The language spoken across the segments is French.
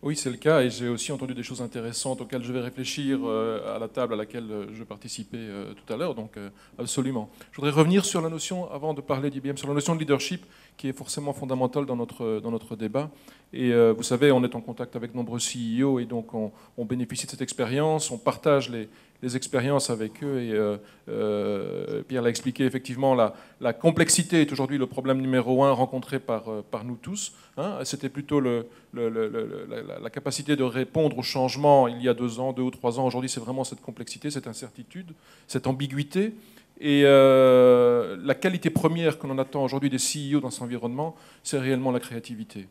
Oui, c'est le cas, et j'ai aussi entendu des choses intéressantes auxquelles je vais réfléchir à la table à laquelle je participais tout à l'heure, donc absolument. Je voudrais revenir sur la notion, avant de parler d'IBM, sur la notion de leadership, qui est forcément fondamentale dans notre débat. Et vous savez, on est en contact avec de nombreux CEO, et donc on bénéficie de cette expérience, on partage les expériences avec eux, et Pierre l'a expliqué, effectivement, la complexité est aujourd'hui le problème numéro un rencontré par nous tous. Hein. C'était plutôt la capacité de répondre au changement il y a 2 ans, 2 ou 3 ans. Aujourd'hui, c'est vraiment cette complexité, cette incertitude, cette ambiguïté. Et la qualité première que l'on attend aujourd'hui des CEO dans cet environnement, c'est réellement la créativité.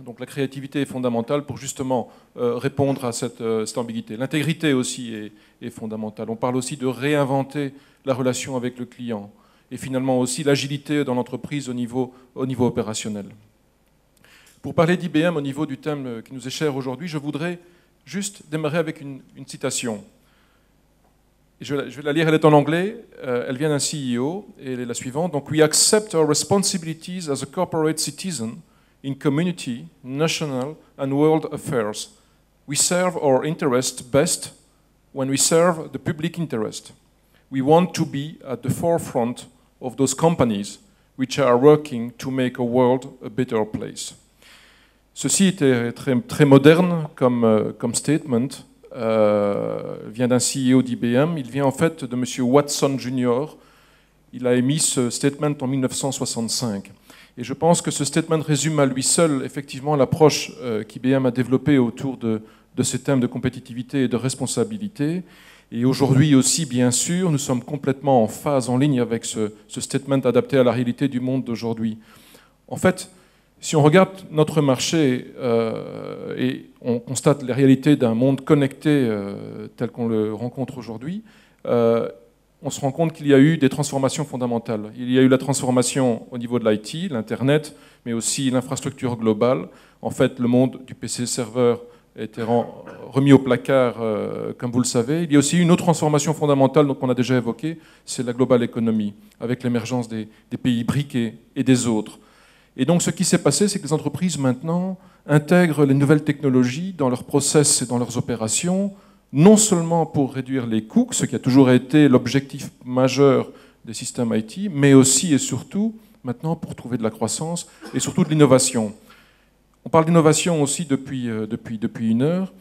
Donc la créativité est fondamentale pour justement répondre à cette ambiguïté. L'intégrité aussi est fondamentale. On parle aussi de réinventer la relation avec le client. Et finalement aussi l'agilité dans l'entreprise au niveau opérationnel. Pour parler d'IBM au niveau du thème qui nous est cher aujourd'hui, je voudrais juste démarrer avec une citation. Je vais la lire, elle est en anglais, elle vient d'un CEO, et elle est la suivante. Donc, we accept our responsibilities as a corporate citizen in community, national and world affairs. We serve our interest best when we serve the public interest. We want to be at the forefront of those companies which are working to make a world a better place. Ceci était très moderne comme statement, vient d'un CEO d'IBM, il vient en fait de M. Watson Jr. Il a émis ce statement en 1965. Et je pense que ce statement résume à lui seul effectivement l'approche qu'IBM a développée autour de ces thèmes de compétitivité et de responsabilité. Et aujourd'hui aussi, bien sûr, nous sommes complètement en phase, en ligne avec ce statement adapté à la réalité du monde d'aujourd'hui. En fait, si on regarde notre marché et on constate les réalités d'un monde connecté tel qu'on le rencontre aujourd'hui, on se rend compte qu'il y a eu des transformations fondamentales. Il y a eu la transformation au niveau de l'IT, l'Internet, mais aussi l'infrastructure globale. En fait, le monde du PC serveur a été remis au placard, comme vous le savez. Il y a aussi une autre transformation fondamentale qu'on a déjà évoquée, c'est la global economy, avec l'émergence des pays BRIC et des autres. Et donc ce qui s'est passé, c'est que les entreprises maintenant intègrent les nouvelles technologies dans leurs process et dans leurs opérations, non seulement pour réduire les coûts, ce qui a toujours été l'objectif majeur des systèmes IT, mais aussi et surtout maintenant pour trouver de la croissance et surtout de l'innovation. On parle d'innovation aussi depuis une heure.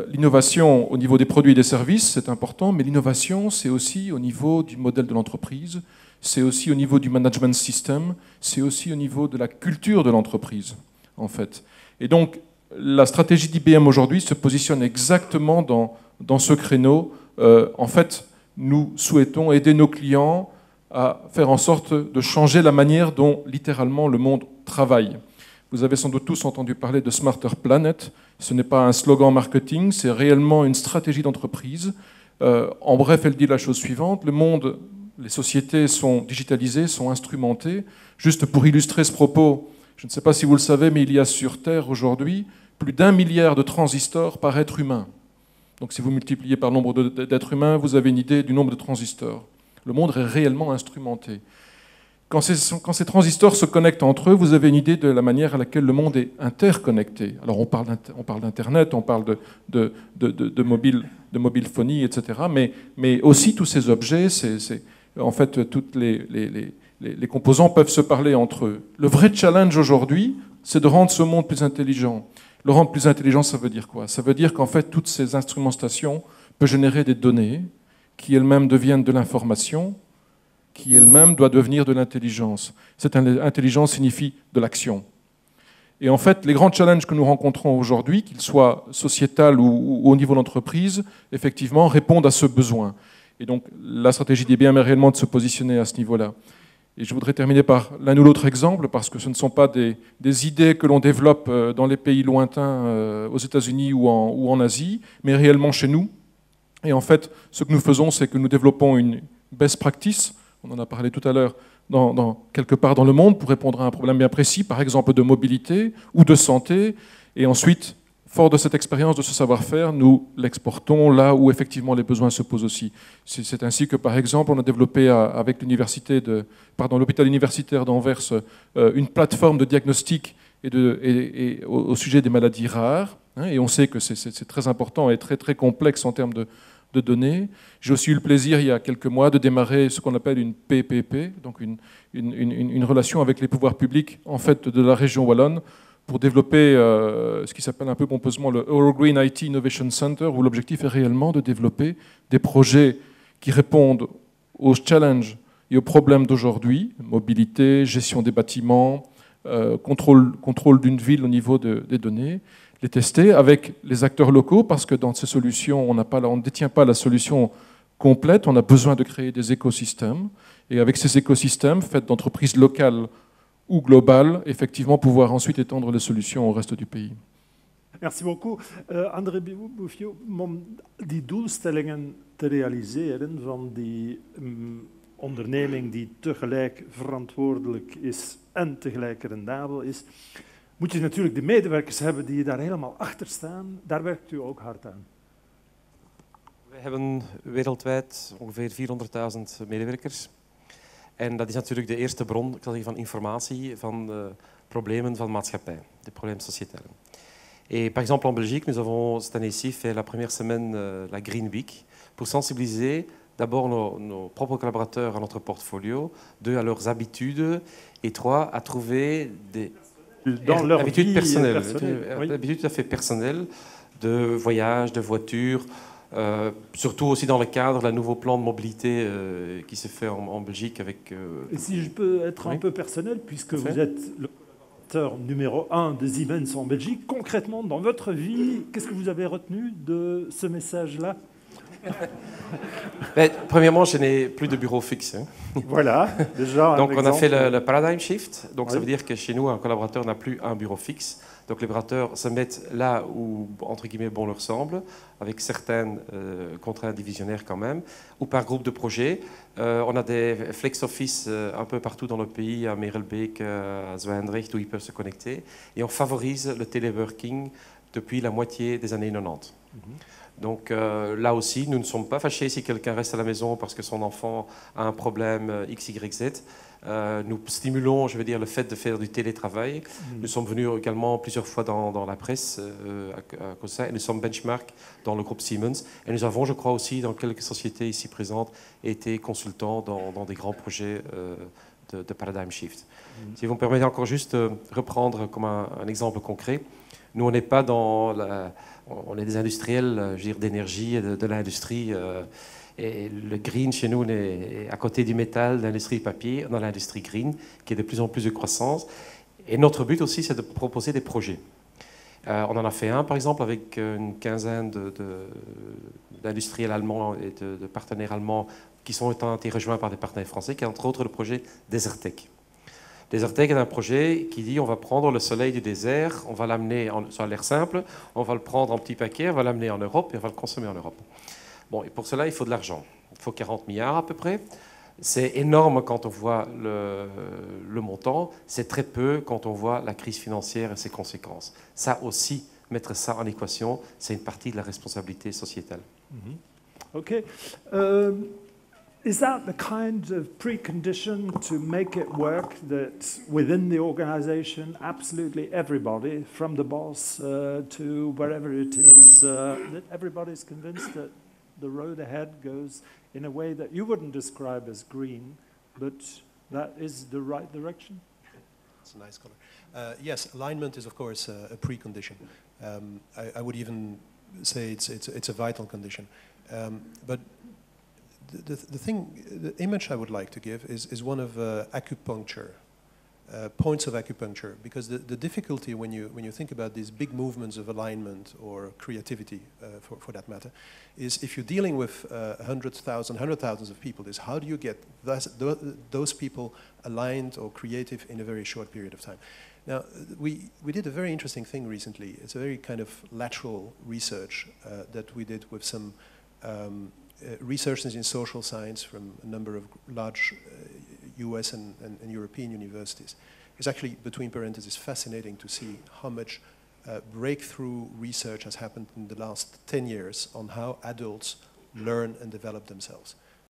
L'innovation au niveau des produits et des services, c'est important, mais l'innovation, c'est aussi au niveau du modèle de l'entreprise, c'est aussi au niveau du management system, c'est aussi au niveau de la culture de l'entreprise, en fait. Et donc, la stratégie d'IBM aujourd'hui se positionne exactement dans ce créneau. En fait, nous souhaitons aider nos clients à faire en sorte de changer la manière dont, littéralement, le monde travaille. Vous avez sans doute tous entendu parler de Smarter Planet. Ce n'est pas un slogan marketing, c'est réellement une stratégie d'entreprise. En bref, elle dit la chose suivante. Le monde, les sociétés sont digitalisées, sont instrumentées. Juste pour illustrer ce propos, je ne sais pas si vous le savez, mais il y a sur Terre aujourd'hui plus d'1 milliard de transistors par être humain. Donc si vous multipliez par le nombre d'êtres humains, vous avez une idée du nombre de transistors. Le monde est réellement instrumenté. Quand ces transistors se connectent entre eux, vous avez une idée de la manière à laquelle le monde est interconnecté. Alors on parle d'Internet, on parle de mobilephonie, etc. Mais aussi tous ces objets, en fait, tous les composants peuvent se parler entre eux. Le vrai challenge aujourd'hui, c'est de rendre ce monde plus intelligent. Le rendre plus intelligent, ça veut dire quoi? Ça veut dire qu'en fait, toutes ces instrumentations peuvent générer des données qui elles-mêmes deviennent de l'information, qui elle-même doit devenir de l'intelligence. Cette intelligence signifie de l'action. Et en fait, les grands challenges que nous rencontrons aujourd'hui, qu'ils soient sociétals ou au niveau d'entreprise, effectivement, répondent à ce besoin. Et donc, la stratégie d'IBM est réellement de se positionner à ce niveau-là. Et je voudrais terminer par l'un ou l'autre exemple, parce que ce ne sont pas des idées que l'on développe dans les pays lointains, aux États-Unis ou en Asie, mais réellement chez nous. Et en fait, ce que nous faisons, c'est que nous développons une best practice, on en a parlé tout à l'heure, quelque part dans le monde pour répondre à un problème bien précis, par exemple de mobilité ou de santé. Et ensuite, fort de cette expérience, de ce savoir-faire, nous l'exportons là où effectivement les besoins se posent aussi. C'est ainsi que, par exemple, on a développé avec l'hôpital universitaire d'Anvers une plateforme de diagnostic et au sujet des maladies rares. Hein, et on sait que c'est très important et très, très complexe en termes de données. J'ai aussi eu le plaisir, il y a quelques mois, de démarrer ce qu'on appelle une PPP, donc une relation avec les pouvoirs publics en fait, de la région wallonne, pour développer ce qui s'appelle un peu pompeusement le Eurogreen IT Innovation Center, où l'objectif est réellement de développer des projets qui répondent aux challenges et aux problèmes d'aujourd'hui, mobilité, gestion des bâtiments, contrôle d'une ville au niveau des données, les tester avec les acteurs locaux, parce que dans ces solutions, on ne détient pas la solution complète, on a besoin de créer des écosystèmes, et avec ces écosystèmes faits d'entreprises locales ou globales, effectivement pouvoir ensuite étendre les solutions au reste du pays. Merci beaucoup. André Bouffio, om die doelstellingen te realiseren van die onderneming die tegelijk verantwoordelijk is en tegelijk rendabel is, moet je natuurlijk de medewerkers hebben die daar helemaal achter staan. Daar werkt u ook hard aan. We hebben wereldwijd ongeveer 400.000 medewerkers. En dat is natuurlijk de eerste bron, ik zal zeggen, van informatie van de problemen van maatschappij, de problemen sociétales. Et par exemple en Belgique, nous avons cette année-ci fait la première semaine la Green Week pour sensibiliser d'abord nos propres collaborateurs à notre portfolio, 2 à leurs habitudes et 3 à trouver des habitudes personnelles, oui. Habitudes tout à fait personnelles de voyage, de voiture, surtout aussi dans le cadre d'un nouveau plan de mobilité qui se fait en Belgique avec... Et si je peux être un peu personnel, puisque vous êtes le collaborateur numéro 1 de Siemens en Belgique, concrètement, dans votre vie, qu'est-ce que vous avez retenu de ce message-là? Mais, premièrement, je n'ai plus de bureau fixe. Hein. Voilà, déjà. Donc, on a fait le paradigm shift. Donc, ça veut dire que chez nous, un collaborateur n'a plus un bureau fixe. Donc, les collaborateurs se mettent là où, entre guillemets, bon leur semble, avec certaines contraintes divisionnaires quand même, ou par groupe de projet. On a des flex office un peu partout dans le pays, à Merelbeek, à Zwijndrecht, où ils peuvent se connecter. Et on favorise le téléworking depuis la moitié des années 90. Donc là aussi, nous ne sommes pas fâchés si quelqu'un reste à la maison parce que son enfant a un problème X, Y, Z. Nous stimulons, je veux dire, le fait de faire du télétravail. Nous sommes venus également plusieurs fois dans la presse à cause de ça, et nous sommes benchmark dans le groupe Siemens. Et nous avons, je crois aussi, dans quelques sociétés ici présentes, été consultants dans des grands projets de paradigm shift. Si vous me permettez encore juste de reprendre comme un exemple concret, nous, on n'est pas dans on est des industriels, je veux dire, d'énergie et de l'industrie. Et le green chez nous est à côté du métal, de l'industrie papier, dans l'industrie green, qui est de plus en plus de croissance. Et notre but aussi, c'est de proposer des projets. On en a fait un, par exemple, avec une quinzaine d'industriels allemands et de partenaires allemands qui ont été rejoints par des partenaires français, qui est entre autres le projet Desertec. Desertec est un projet qui dit on va prendre le soleil du désert, on va l'amener, ça a l'air simple, on va le prendre en petits paquets, on va l'amener en Europe et on va le consommer en Europe. Bon, et pour cela, il faut de l'argent. Il faut 40 milliards à peu près. C'est énorme quand on voit le montant, c'est très peu quand on voit la crise financière et ses conséquences. Ça aussi, mettre ça en équation, c'est une partie de la responsabilité sociétale. OK. Is that the kind of precondition to make it work, that within the organization, absolutely everybody, from the boss to wherever it is, that everybody's convinced that the road ahead goes in a way that you wouldn't describe as green, but that is the right direction? That's a nice color. Yes, alignment is of course a precondition. I would even say it's a vital condition. But the image I would like to give is one of acupuncture, points of acupuncture, because the difficulty when you think about these big movements of alignment or creativity, for that matter, is if you're dealing with hundreds of people, is how do you get those people aligned or creative in a very short period of time? Now, we did a very interesting thing recently. It's a very kind of lateral research that we did with some researchers in social science from a number of large US and European universities. It's actually, between parentheses, fascinating to see how much breakthrough research has happened in the last 10 years on how adults learn and develop themselves.